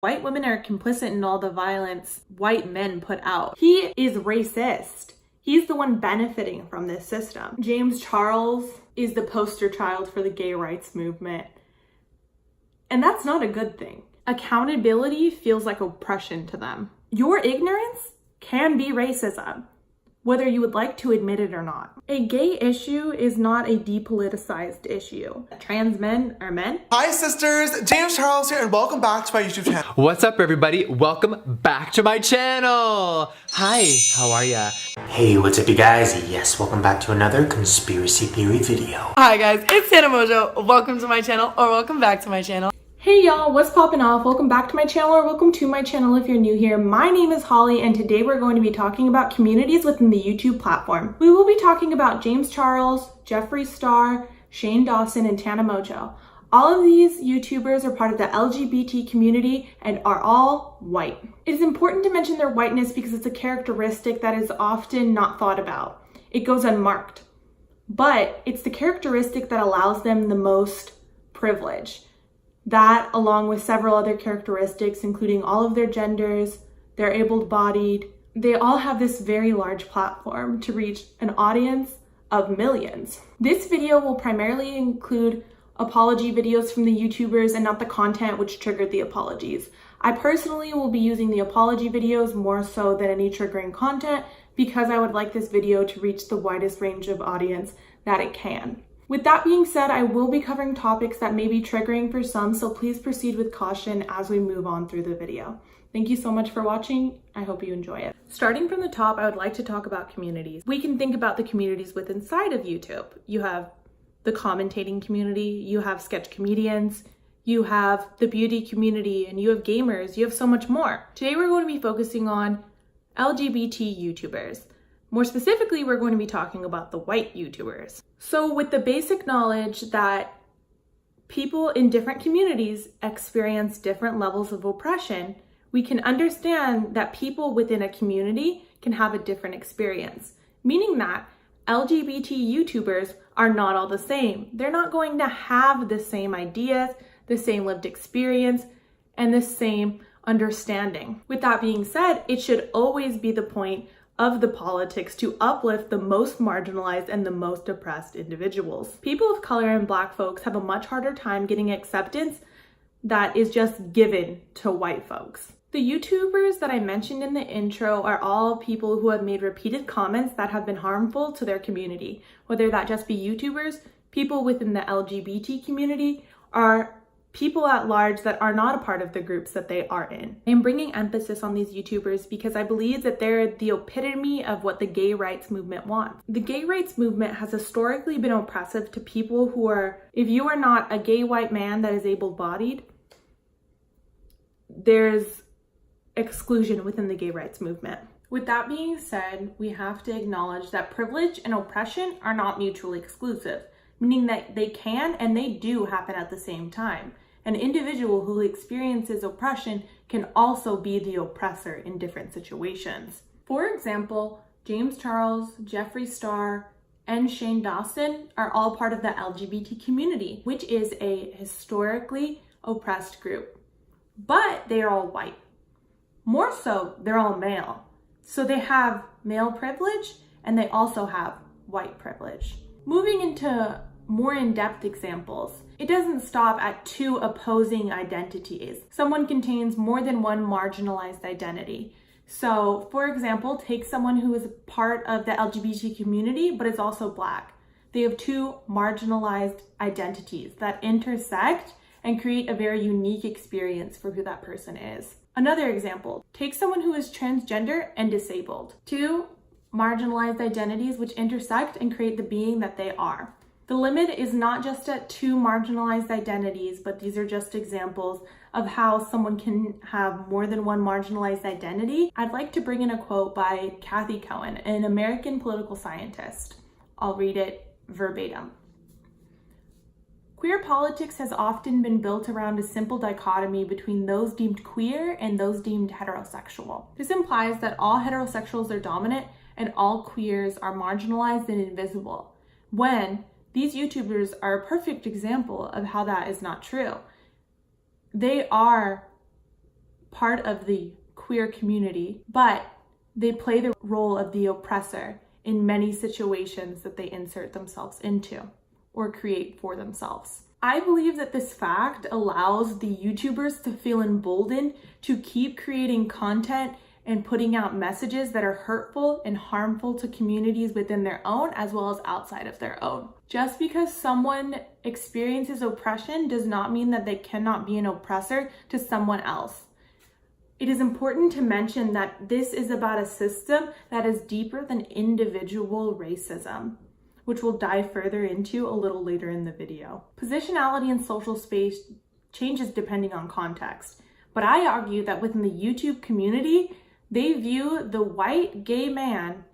White women are complicit in all the violence white men put out. He is racist. He's the one benefiting from this system. James Charles is the poster child for the gay rights movement. And that's not a good thing. Accountability feels like oppression to them. Your ignorance can be racism, whether you would like to admit it or not. A gay issue is not a depoliticized issue. Trans men are men. Hi sisters, James Charles here and welcome back to my YouTube channel. What's up everybody? Welcome back to my channel. Hi, how are ya? Hey, what's up you guys? Yes, welcome back to another conspiracy theory video. Hi guys, it's Hannah Mojo. Welcome to my channel, or welcome back to my channel. Hey y'all, what's poppin' off? Welcome back to my channel, or welcome to my channel if you're new here. My name is Holly and today we're going to be talking about communities within the YouTube platform. We will be talking about James Charles, Jeffree Star, Shane Dawson, and Tana Mojo. All of these YouTubers are part of the LGBT community and are all white. It is important to mention their whiteness because it's a characteristic that is often not thought about. It goes unmarked, but it's the characteristic that allows them the most privilege. That, along with several other characteristics, including all of their genders, they're able-bodied, they all have this very large platform to reach an audience of millions. This video will primarily include apology videos from the YouTubers and not the content which triggered the apologies. I personally will be using the apology videos more so than any triggering content because I would like this video to reach the widest range of audience that it can. With that being said, I will be covering topics that may be triggering for some, so please proceed with caution as we move on through the video. Thank you so much for watching. I hope you enjoy it. Starting from the top, I would like to talk about communities. We can think about the communities within inside of YouTube. You have the commentating community, you have sketch comedians, you have the beauty community, and you have gamers, you have so much more. Today we're going to be focusing on LGBT YouTubers. More specifically, we're going to be talking about the white YouTubers. So with the basic knowledge that people in different communities experience different levels of oppression, we can understand that people within a community can have a different experience, meaning that LGBT YouTubers are not all the same. They're not going to have the same ideas, the same lived experience, and the same understanding. With that being said, it should always be the point of the politics to uplift the most marginalized and the most oppressed individuals. People of color and Black folks have a much harder time getting acceptance that is just given to white folks. The YouTubers that I mentioned in the intro are all people who have made repeated comments that have been harmful to their community, whether that just be YouTubers, people within the LGBT community, or people at large that are not a part of the groups that they are in. I'm bringing emphasis on these YouTubers because I believe that they're the epitome of what the gay rights movement wants. The gay rights movement has historically been oppressive to people who are, if you are not a gay white man that is able-bodied, there's exclusion within the gay rights movement. With that being said, we have to acknowledge that privilege and oppression are not mutually exclusive, meaning that they can and they do happen at the same time. An individual who experiences oppression can also be the oppressor in different situations. For example, James Charles, Jeffree Star, and Shane Dawson are all part of the LGBT community, which is a historically oppressed group. But they are all white. More so, they're all male. So they have male privilege and they also have white privilege. Moving into more in-depth examples, it doesn't stop at two opposing identities. Someone contains more than one marginalized identity. So, for example, take someone who is part of the LGBT community but is also Black. They have two marginalized identities that intersect and create a very unique experience for who that person is. Another example, take someone who is transgender and disabled. Two marginalized identities which intersect and create the being that they are. The limit is not just at two marginalized identities, but these are just examples of how someone can have more than one marginalized identity. I'd like to bring in a quote by Kathy Cohen, an American political scientist. I'll read it verbatim. Queer politics has often been built around a simple dichotomy between those deemed queer and those deemed heterosexual. This implies that all heterosexuals are dominant and all queers are marginalized and invisible, when these YouTubers are a perfect example of how that is not true. They are part of the queer community, but they play the role of the oppressor in many situations that they insert themselves into or create for themselves. I believe that this fact allows the YouTubers to feel emboldened to keep creating content and putting out messages that are hurtful and harmful to communities within their own as well as outside of their own. Just because someone experiences oppression does not mean that they cannot be an oppressor to someone else. It is important to mention that this is about a system that is deeper than individual racism, which we'll dive further into a little later in the video. Positionality in social space changes depending on context, but I argue that within the YouTube community, they view the white gay man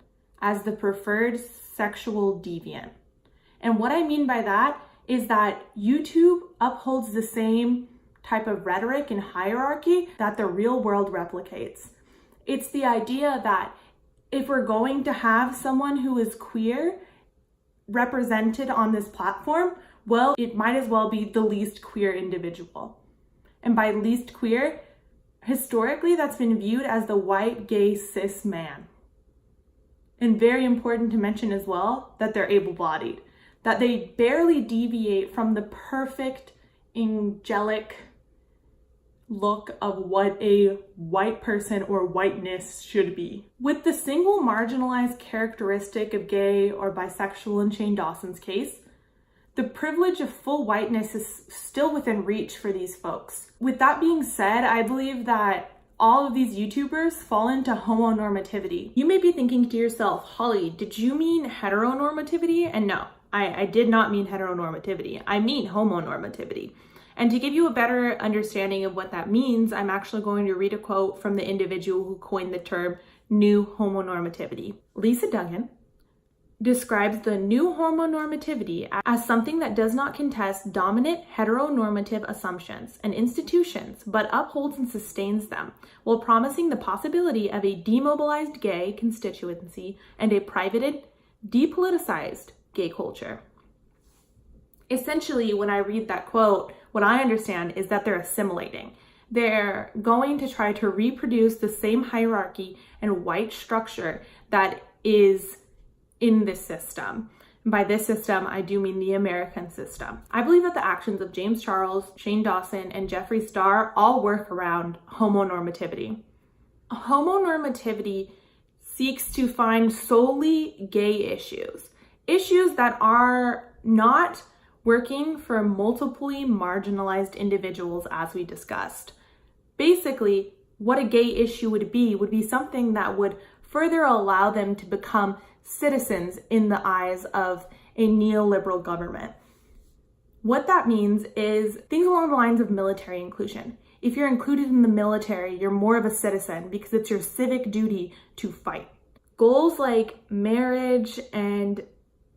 as the preferred sexual deviant. And what I mean by that is that YouTube upholds the same type of rhetoric and hierarchy that the real world replicates. It's the idea that if we're going to have someone who is queer represented on this platform, well, it might as well be the least queer individual. And by least queer, historically, that's been viewed as the white, gay, cis man. And very important to mention as well that they're able-bodied, that they barely deviate from the perfect, angelic look of what a white person or whiteness should be. With the single marginalized characteristic of gay or bisexual in Shane Dawson's case, the privilege of full whiteness is still within reach for these folks. With that being said, I believe that all of these YouTubers fall into homonormativity. You may be thinking to yourself, Holly, did you mean heteronormativity? And no, I did not mean heteronormativity. I mean homonormativity. And to give you a better understanding of what that means, I'm actually going to read a quote from the individual who coined the term new homonormativity. Lisa Duggan describes the new homonormativity as something that does not contest dominant heteronormative assumptions and institutions, but upholds and sustains them, while promising the possibility of a demobilized gay constituency and a privated, depoliticized gay culture. Essentially, when I read that quote, what I understand is that they're assimilating. They're going to try to reproduce the same hierarchy and white structure that is in this system. And by this system, I do mean the American system. I believe that the actions of James Charles, Shane Dawson, and Jeffree Star all work around homonormativity. Homonormativity seeks to find solely gay issues that are not working for multiply marginalized individuals, as we discussed. Basically, what a gay issue would be something that would further allow them to become citizens in the eyes of a neoliberal government. What that means is things along the lines of military inclusion. If you're included in the military, you're more of a citizen because it's your civic duty to fight. Goals like marriage and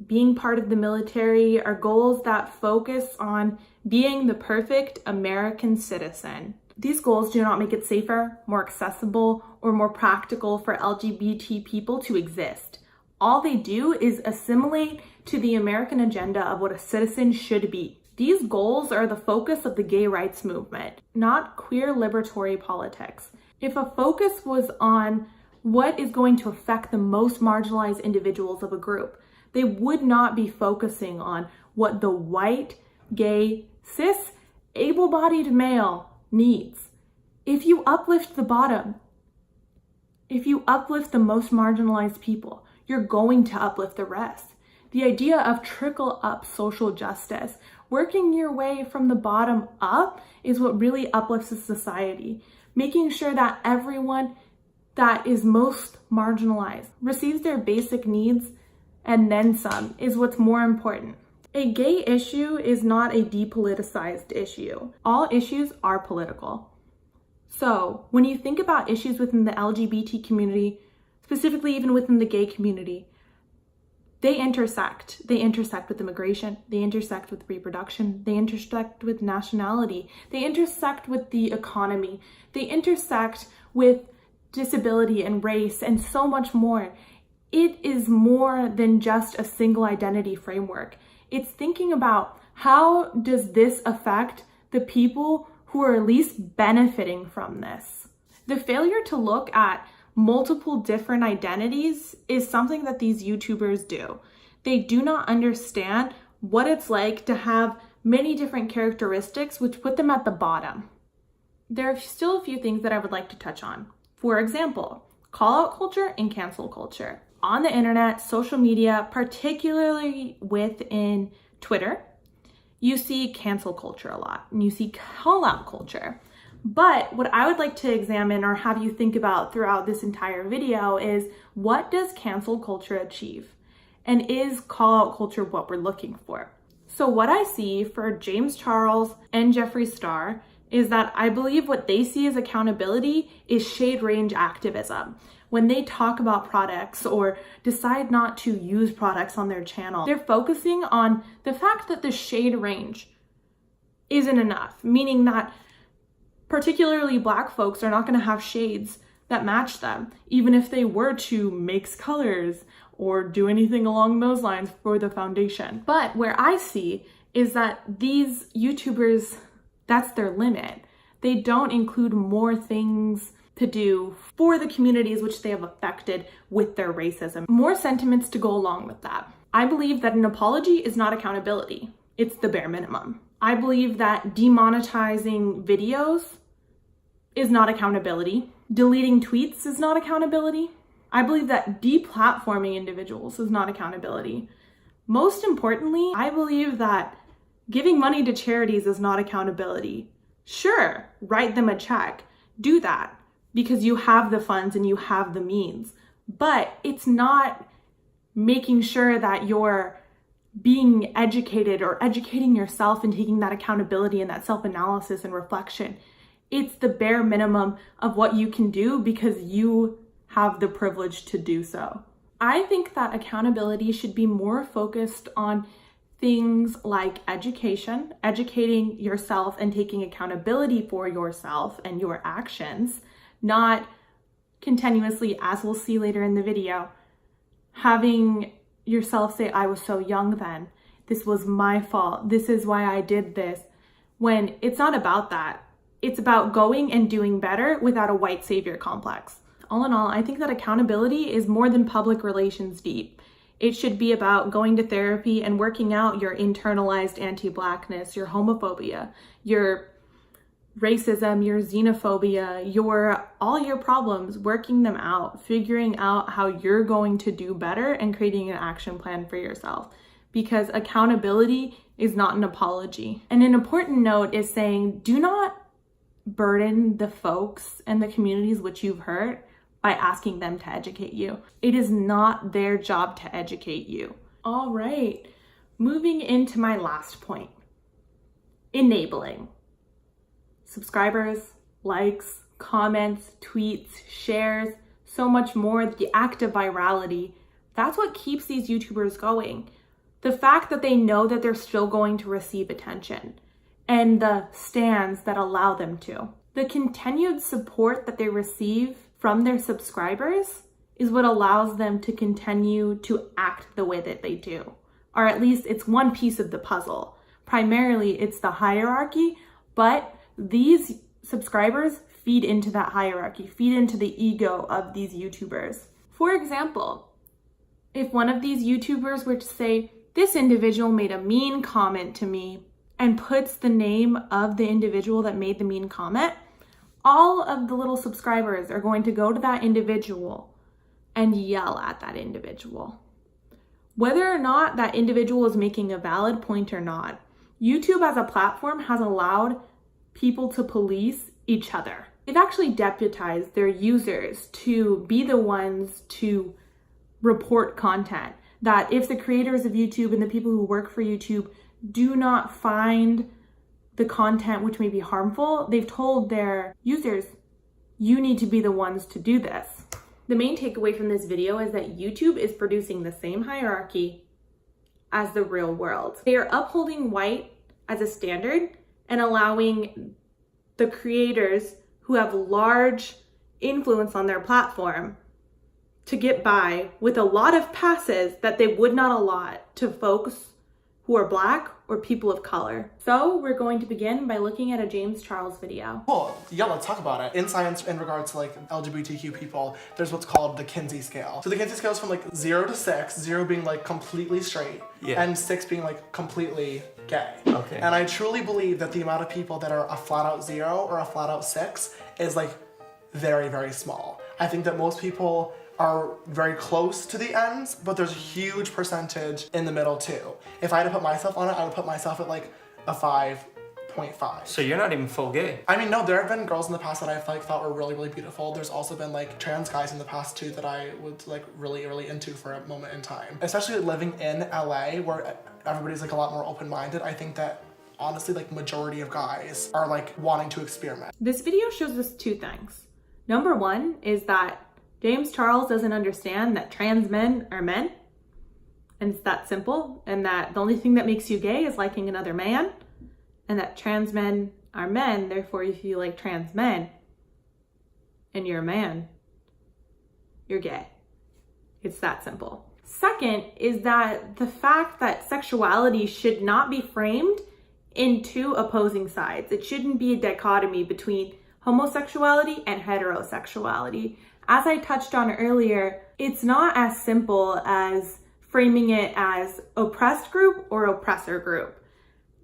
being part of the military are goals that focus on being the perfect American citizen. These goals do not make it safer, more accessible, or more practical for LGBT people to exist. All they do is assimilate to the American agenda of what a citizen should be. These goals are the focus of the gay rights movement, not queer liberatory politics. If a focus was on what is going to affect the most marginalized individuals of a group, they would not be focusing on what the white, gay, cis, able-bodied male needs. If you uplift the bottom, if you uplift the most marginalized people, you're going to uplift the rest. The idea of trickle-up social justice, working your way from the bottom up, is what really uplifts a society. Making sure that everyone that is most marginalized receives their basic needs and then some is what's more important. A gay issue is not a depoliticized issue. All issues are political. So when you think about issues within the LGBT community, specifically even within the gay community, they intersect. They intersect with immigration, they intersect with reproduction, they intersect with nationality, they intersect with the economy, they intersect with disability and race and so much more. It is more than just a single identity framework. It's thinking about how does this affect the people who are least benefiting from this. The failure to look at multiple different identities is something that these YouTubers do. They do not understand what it's like to have many different characteristics which put them at the bottom. There are still a few things that I would like to touch on. For example, call out culture and cancel culture. On the internet, social media, particularly within Twitter, you see cancel culture a lot and you see call out culture. But what I would like to examine or have you think about throughout this entire video is, what does cancel culture achieve? And is call out culture what we're looking for? So what I see for James Charles and Jeffree Star is that I believe what they see as accountability is shade range activism. When they talk about products or decide not to use products on their channel, they're focusing on the fact that the shade range isn't enough, meaning that particularly Black folks are not going to have shades that match them, even if they were to mix colors or do anything along those lines for the foundation. But where I see is that these YouTubers, that's their limit. They don't include more things to do for the communities which they have affected with their racism. More sentiments to go along with that. I believe that an apology is not accountability. It's the bare minimum. I believe that demonetizing videos is not accountability. Deleting tweets is not accountability. I believe that deplatforming individuals is not accountability. Most importantly, I believe that giving money to charities is not accountability. Sure, write them a check. Do that because you have the funds and you have the means. But it's not making sure that you're being educated or educating yourself and taking that accountability and that self-analysis and reflection. It's the bare minimum of what you can do because you have the privilege to do so. I think that accountability should be more focused on things like education, educating yourself and taking accountability for yourself and your actions, not continuously, as we'll see later in the video, having yourself say, I was so young then, this was my fault, this is why I did this, when it's not about that. It's about going and doing better without a white savior complex. All in all, I think that accountability is more than public relations deep. It should be about going to therapy and working out your internalized anti-Blackness, your homophobia, your racism, your xenophobia, all your problems, working them out, figuring out how you're going to do better and creating an action plan for yourself. Because accountability is not an apology. And an important note is saying, do not burden the folks and the communities which you've hurt by asking them to educate you. It is not their job to educate you. All right, moving into my last point. Enabling. Subscribers, likes, comments, tweets, shares, so much more, the act of virality. That's what keeps these YouTubers going. The fact that they know that they're still going to receive attention and the stands that allow them to. The continued support that they receive from their subscribers is what allows them to continue to act the way that they do. Or at least it's one piece of the puzzle. Primarily, it's the hierarchy, but these subscribers feed into that hierarchy, feed into the ego of these YouTubers. For example, if one of these YouTubers were to say, this individual made a mean comment to me, and puts the name of the individual that made the mean comment, all of the little subscribers are going to go to that individual and yell at that individual. Whether or not that individual is making a valid point or not, YouTube as a platform has allowed people to police each other. They've actually deputized their users to be the ones to report content. That if the creators of YouTube and the people who work for YouTube do not find the content which may be harmful, they've told their users, you need to be the ones to do this. The main takeaway from this video is that YouTube is producing the same hierarchy as the real world. They are upholding white as a standard and allowing the creators who have large influence on their platform to get by with a lot of passes that they would not allot to folks who are Black or people of color. So we're going to begin by looking at a James Charles video. Cool. Yeah, let's talk about it. In science, in regards to like LGBTQ people, there's what's called the Kinsey scale. So the Kinsey scale is from like 0 to 6, 0 being like completely straight, and 6 being like completely gay. Okay. And I truly believe that the amount of people that are a flat out 0 or a flat out 6 is like very, very small. I think that most people are very close to the ends, but there's a huge percentage in the middle too. If I had to put myself on it, I would put myself at like a 5.5. So you're not even full gay? I mean, no, there have been girls in the past that I've like thought were really, really beautiful. There's also been like trans guys in the past too that I was like really, really into for a moment in time. Especially living in LA where everybody's like a lot more open-minded. I think that honestly, like majority of guys are like wanting to experiment. This video shows us two things. Number one is that James Charles doesn't understand that trans men are men, and it's that simple, and that the only thing that makes you gay is liking another man, and that trans men are men, therefore if you like trans men and you're a man, you're gay. It's that simple. Second is that the fact that sexuality should not be framed in two opposing sides. It shouldn't be a dichotomy between homosexuality and heterosexuality. As I touched on earlier, it's not as simple as framing it as oppressed group or oppressor group.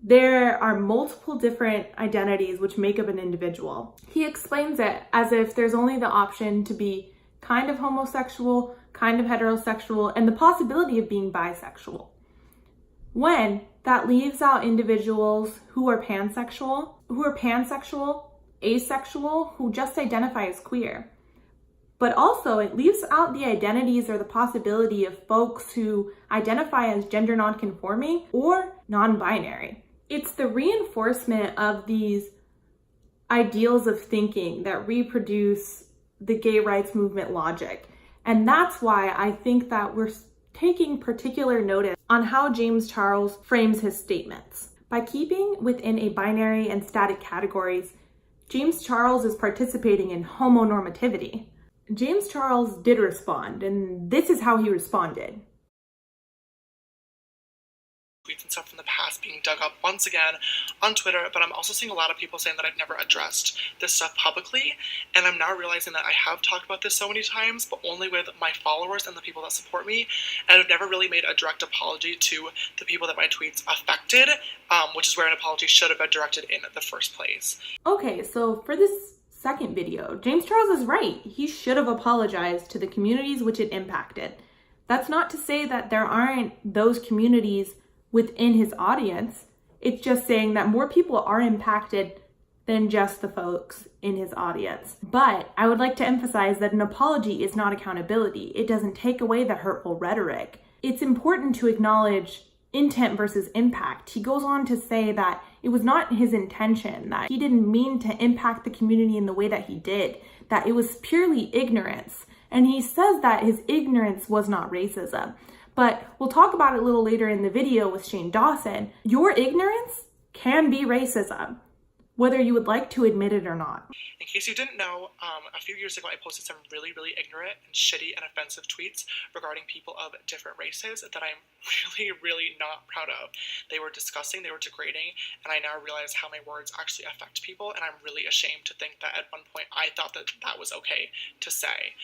There are multiple different identities which make up an individual. He explains it as if there's only the option to be kind of homosexual, kind of heterosexual, and the possibility of being bisexual. When that leaves out individuals who are pansexual, asexual, who just identify as queer. But also it leaves out the identities or the possibility of folks who identify as gender non-conforming or non-binary. It's the reinforcement of these ideals of thinking that reproduce the gay rights movement logic. And that's why I think that we're taking particular notice on how James Charles frames his statements. By keeping within a binary and static categories, James Charles is participating in homonormativity. James Charles did respond, and this is how he responded. Tweets and stuff from the past being dug up once again on Twitter, but I'm also seeing a lot of people saying that I've never addressed this stuff publicly, and I'm now realizing that I have talked about this so many times, but only with my followers and the people that support me, and I've never really made a direct apology to the people that my tweets affected, which is where an apology should have been directed in the first place. Okay, so for this second video, James Charles is right. He should have apologized to the communities which it impacted. That's not to say that there aren't those communities within his audience. It's just saying that more people are impacted than just the folks in his audience. But I would like to emphasize that an apology is not accountability. It doesn't take away the hurtful rhetoric. It's important to acknowledge intent versus impact. He goes on to say that it was not his intention, that he didn't mean to impact the community in the way that he did, that it was purely ignorance. And he says that his ignorance was not racism. But we'll talk about it a little later in the video with Shane Dawson. Your ignorance can be racism, whether you would like to admit it or not. In case you didn't know, a few years ago I posted some really, really ignorant and shitty and offensive tweets regarding people of different races that I'm really, really not proud of. They were disgusting, they were degrading, and I now realize how my words actually affect people, and I'm really ashamed to think that at one point I thought that that was okay to say.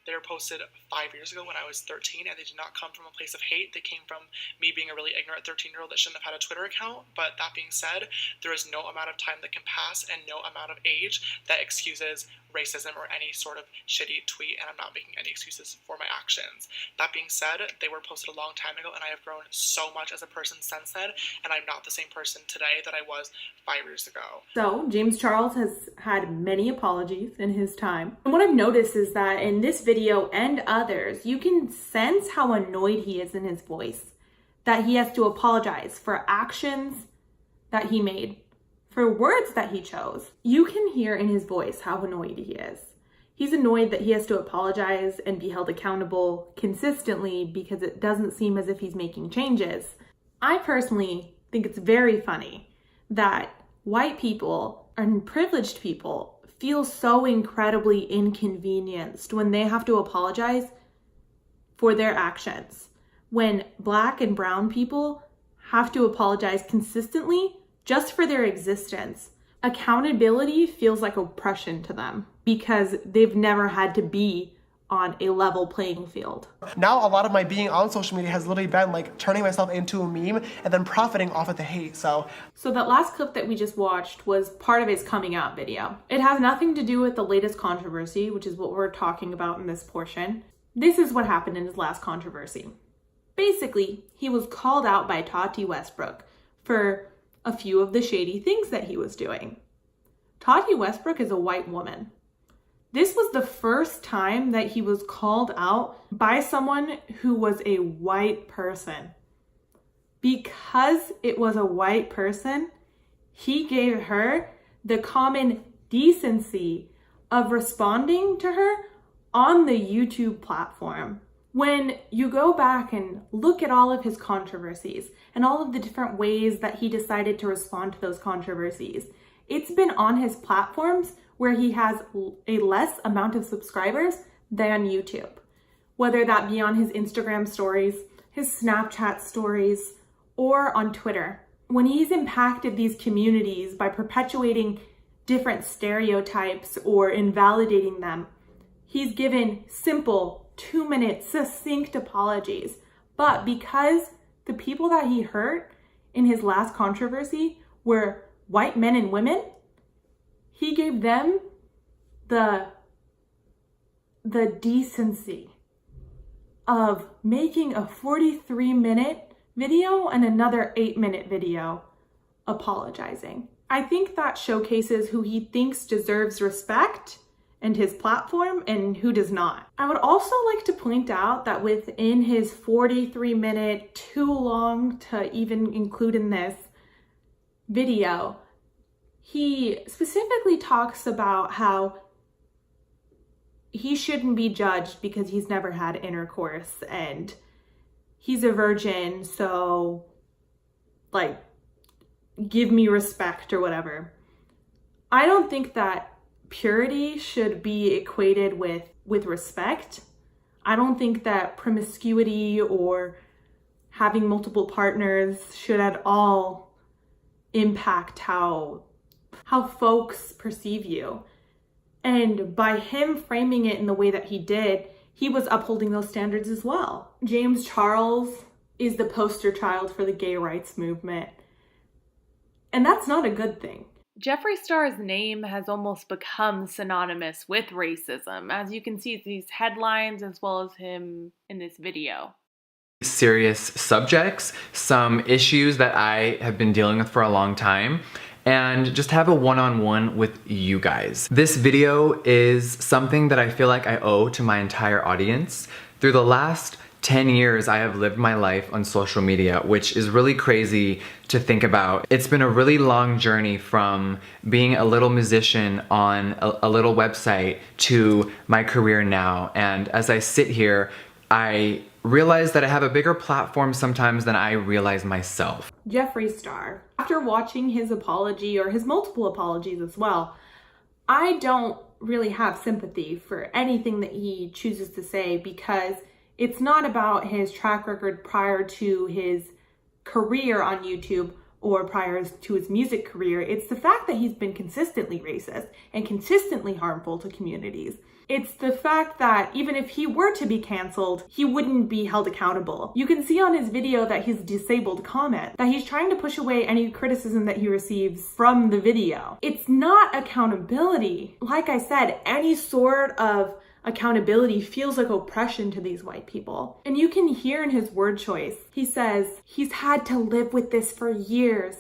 They were posted 5 years ago when I was 13, and they did not come from a place of hate. They came from me being a really ignorant 13-year-old that shouldn't have had a Twitter account. But that being said, there is no amount of time that can pass and no amount of age that excuses racism or any sort of shitty tweet, and I'm not making any excuses for my actions. That being said, they were posted a long time ago, and I have grown so much as a person since then, and I'm not the same person today that I was 5 years ago. So James Charles has had many apologies in his time. And what I've noticed is that in this video and others, you can sense how annoyed he is in his voice, that he has to apologize for actions that he made, for words that he chose. You can hear in his voice how annoyed he is. He's annoyed that he has to apologize and be held accountable consistently because it doesn't seem as if he's making changes. I personally think it's very funny that white people and privileged people feel so incredibly inconvenienced when they have to apologize for their actions, when Black and brown people have to apologize consistently just for their existence. Accountability feels like oppression to them because they've never had to be on a level playing field. Now a lot of my being on social media has literally been like turning myself into a meme and then profiting off of the hate. So that last clip that we just watched was part of his coming out video. It has nothing to do with the latest controversy, which is what we're talking about in this portion. This is what happened in his last controversy. Basically, he was called out by Tati Westbrook for a few of the shady things that he was doing. Tati Westbrook is a white woman. This was the first time that he was called out by someone who was a white person. Because it was a white person, he gave her the common decency of responding to her on the YouTube platform. When you go back and look at all of his controversies and all of the different ways that he decided to respond to those controversies, it's been on his platforms where he has a less amount of subscribers than YouTube. Whether that be on his Instagram stories, his Snapchat stories, or on Twitter. When he's impacted these communities by perpetuating different stereotypes or invalidating them, he's given simple 2-minute succinct apologies. But because the people that he hurt in his last controversy were white men and women, he gave them the decency of making a 43-minute video and another 8-minute video apologizing. I think that showcases who he thinks deserves respect and his platform and who does not. I would also like to point out that within his 43-minute, too long to even include in this video, he specifically talks about how he shouldn't be judged because he's never had intercourse and he's a virgin, so like, give me respect or whatever. I don't think that purity should be equated with respect. I don't think that promiscuity or having multiple partners should at all impact how folks perceive you. And by him framing it in the way that he did, he was upholding those standards as well. James Charles is the poster child for the gay rights movement. And that's not a good thing. Jeffree Star's name has almost become synonymous with racism, as you can see these headlines as well as him in this video. Serious subjects, some issues that I have been dealing with for a long time, and just have a one-on-one with you guys. This video is something that I feel like I owe to my entire audience. Through the last 10 years, I have lived my life on social media, which is really crazy to think about. It's been a really long journey from being a little musician on a little website to my career now. And as I sit here, I realize that I have a bigger platform sometimes than I realize myself. Jeffree Star. After watching his apology, or his multiple apologies as well, I don't really have sympathy for anything that he chooses to say, because it's not about his track record prior to his career on YouTube or prior to his music career. It's the fact that he's been consistently racist and consistently harmful to communities. It's the fact that even if he were to be canceled, he wouldn't be held accountable. You can see on his video that he's disabled comment, that he's trying to push away any criticism that he receives from the video. It's not accountability. Like I said, any sort of accountability feels like oppression to these white people. And you can hear in his word choice, he says he's had to live with this for years.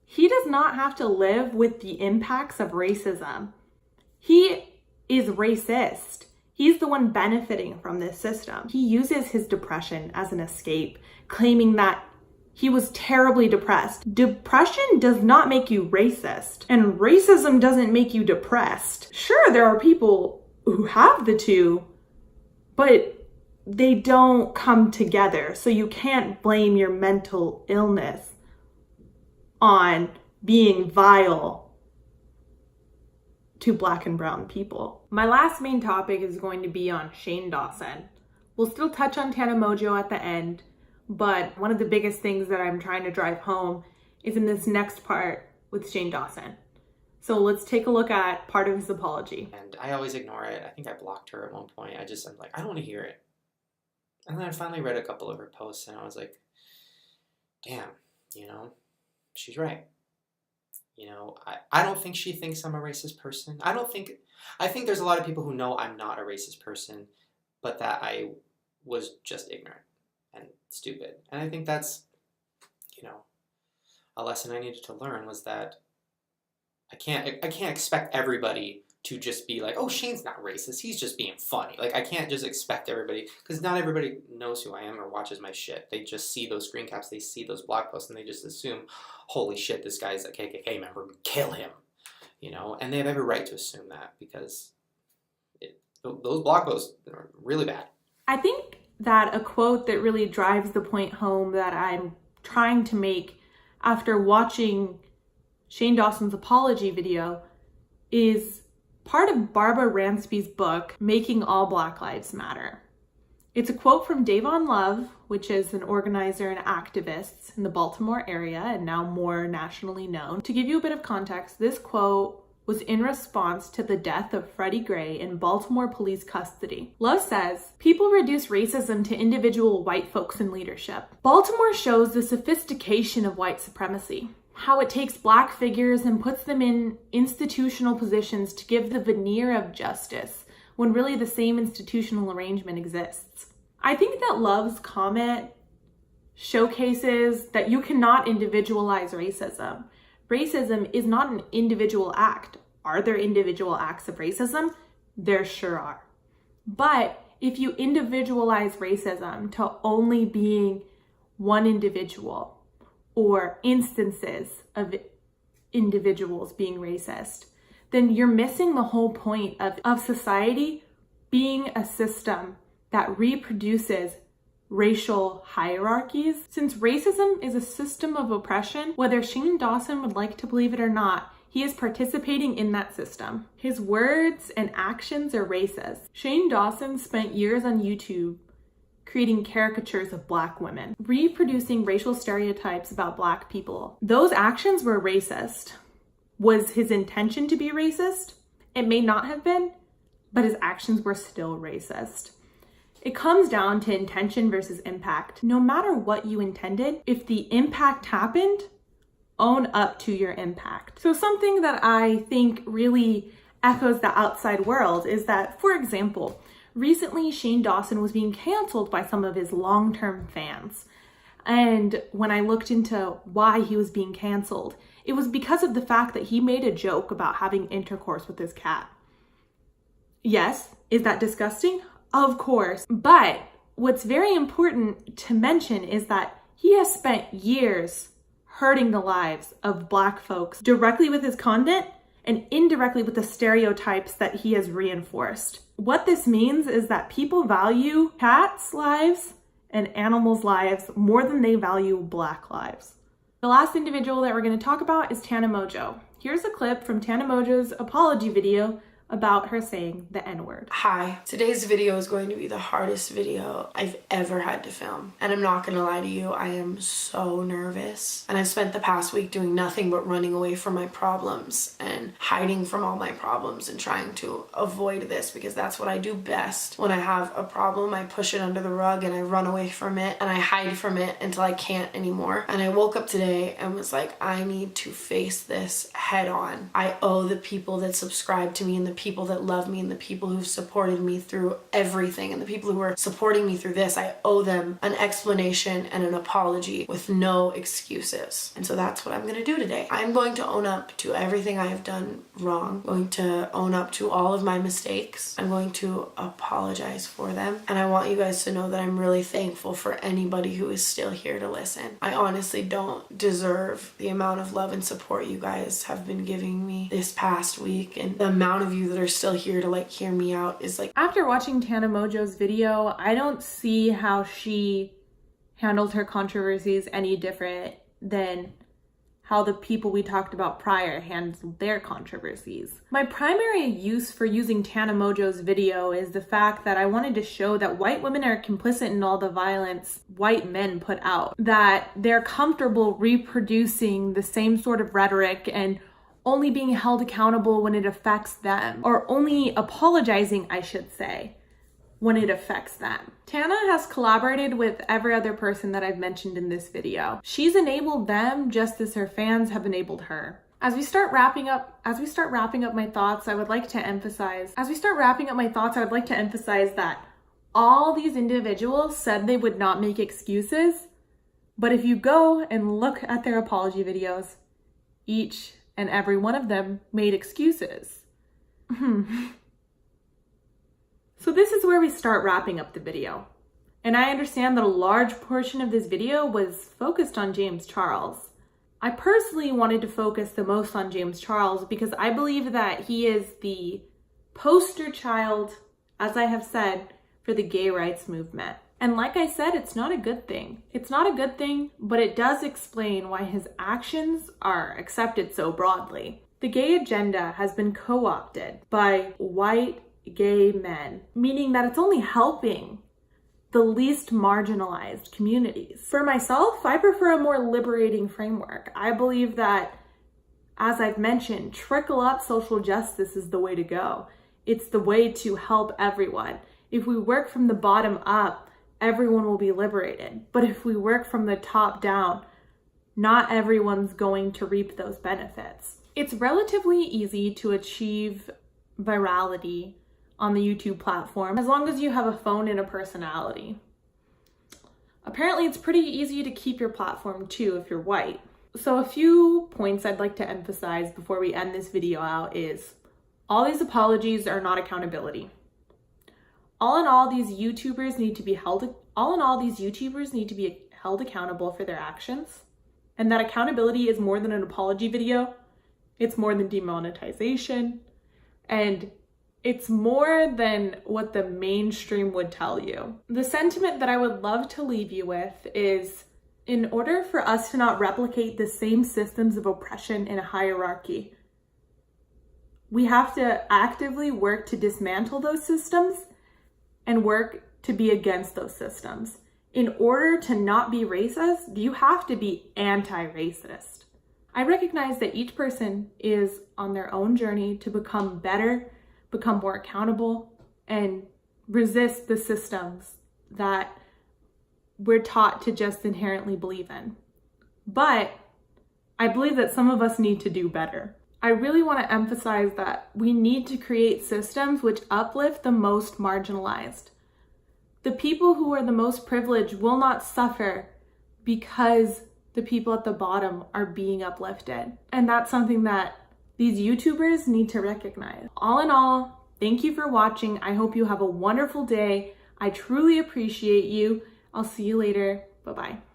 He does not have to live with the impacts of racism. He is racist. He's the one benefiting from this system. He uses his depression as an escape, claiming that he was terribly depressed. Depression does not make you racist, and racism doesn't make you depressed. Sure, there are people who have the two, but they don't come together. So you can't blame your mental illness on being vile to Black and brown people. My last main topic is going to be on Shane Dawson. We'll still touch on Tana Mojo at the end, But one of the biggest things that I'm trying to drive home is in this next part with Shane Dawson. So let's take a look at part of his apology. And I always ignore it. I think I blocked her at one point. I'm like, I don't want to hear it. And then I finally read a couple of her posts and I was like, damn, she's right. I don't think she thinks I'm a racist person. I think there's a lot of people who know I'm not a racist person, but that I was just ignorant and stupid. And I think that's, a lesson I needed to learn was that I can't expect everybody to just be like, oh, Shane's not racist, he's just being funny. Like, I can't just expect everybody, because not everybody knows who I am or watches my shit. They just see those screen caps, they see those blog posts, and they just assume, holy shit, this guy's a KKK member, kill him. And they have every right to assume that, because those blog posts are really bad. I think that a quote that really drives the point home that I'm trying to make after watching Shane Dawson's apology video is part of Barbara Ransby's book, Making All Black Lives Matter. It's a quote from Davon Love, which is an organizer and activist in the Baltimore area and now more nationally known. To give you a bit of context, this quote was in response to the death of Freddie Gray in Baltimore police custody. Love says, people reduce racism to individual white folks in leadership. Baltimore shows the sophistication of white supremacy, how it takes black figures and puts them in institutional positions to give the veneer of justice when really the same institutional arrangement exists. I think that Love's comment showcases that you cannot individualize racism. Racism is not an individual act. Are there individual acts of racism? There sure are. But if you individualize racism to only being one individual or instances of individuals being racist, then you're missing the whole point of society being a system that reproduces racial hierarchies. Since racism is a system of oppression, whether Shane Dawson would like to believe it or not, he is participating in that system. His words and actions are racist. Shane Dawson spent years on YouTube creating caricatures of black women, reproducing racial stereotypes about black people. Those actions were racist. Was his intention to be racist? It may not have been, but his actions were still racist. It comes down to intention versus impact. No matter what you intended, if the impact happened, own up to your impact. So something that I think really echoes the outside world is that, for example, recently Shane Dawson was being canceled by some of his long-term fans. And when I looked into why he was being canceled, it was because of the fact that he made a joke about having intercourse with his cat. Yes, is that disgusting? Of course. But what's very important to mention is that he has spent years hurting the lives of black folks directly with his content and indirectly with the stereotypes that he has reinforced. What this means is that people value cats' lives and animals' lives more than they value black lives. The last individual that we're going to talk about is Tana Mojo. Here's a clip from Tana Mojo's apology video about her saying the N-word. Hi, today's video is going to be the hardest video I've ever had to film. And I'm not gonna lie to you, I am so nervous. And I've spent the past week doing nothing but running away from my problems and hiding from all my problems and trying to avoid this, because that's what I do best. When I have a problem, I push it under the rug and I run away from it and I hide from it until I can't anymore. And I woke up today and was like, I need to face this head on. I owe the people that subscribe to me and the people that love me and the people who've supported me through everything and the people who are supporting me through this, I owe them an explanation and an apology with no excuses. And so that's what I'm going to do today. I'm going to own up to everything I have done wrong. I'm going to own up to all of my mistakes. I'm going to apologize for them. And I want you guys to know that I'm really thankful for anybody who is still here to listen. I honestly don't deserve the amount of love and support you guys have been giving me this past week, and the amount of you that are still here to hear me out is After watching Tana Mojo's video, I don't see how she handled her controversies any different than how the people we talked about prior handled their controversies. My primary use for using Tana Mojo's video is the fact that I wanted to show that white women are complicit in all the violence white men put out, that they're comfortable reproducing the same sort of rhetoric and only being held accountable when it affects them, or only apologizing, I should say, when it affects them. Tana has collaborated with every other person that I've mentioned in this video. She's enabled them just as her fans have enabled her. As we start wrapping up my thoughts, I would like to emphasize that all these individuals said they would not make excuses, but if you go and look at their apology videos, each and every one of them made excuses. So this is where we start wrapping up the video. And I understand that a large portion of this video was focused on James Charles. I personally wanted to focus the most on James Charles because I believe that he is the poster child, as I have said, for the gay rights movement. And like I said, it's not a good thing. It's not a good thing, but it does explain why his actions are accepted so broadly. The gay agenda has been co-opted by white gay men, meaning that it's only helping the least marginalized communities. For myself, I prefer a more liberating framework. I believe that, as I've mentioned, trickle up social justice is the way to go. It's the way to help everyone. If we work from the bottom up, everyone will be liberated. But if we work from the top down, not everyone's going to reap those benefits. It's relatively easy to achieve virality on the YouTube platform as long as you have a phone and a personality. Apparently, it's pretty easy to keep your platform too if you're white. So a few points I'd like to emphasize before we end this video out is all these apologies are not accountability. All in all, these YouTubers need to be held accountable for their actions. And that accountability is more than an apology video. It's more than demonetization. And it's more than what the mainstream would tell you. The sentiment that I would love to leave you with is, in order for us to not replicate the same systems of oppression in a hierarchy, we have to actively work to dismantle those systems and work to be against those systems. In order to not be racist, you have to be anti-racist. I recognize that each person is on their own journey to become better, become more accountable, and resist the systems that we're taught to just inherently believe in. But I believe that some of us need to do better. I really want to emphasize that we need to create systems which uplift the most marginalized. The people who are the most privileged will not suffer because the people at the bottom are being uplifted. And that's something that these YouTubers need to recognize. All in all, thank you for watching. I hope you have a wonderful day. I truly appreciate you. I'll see you later. Bye-bye.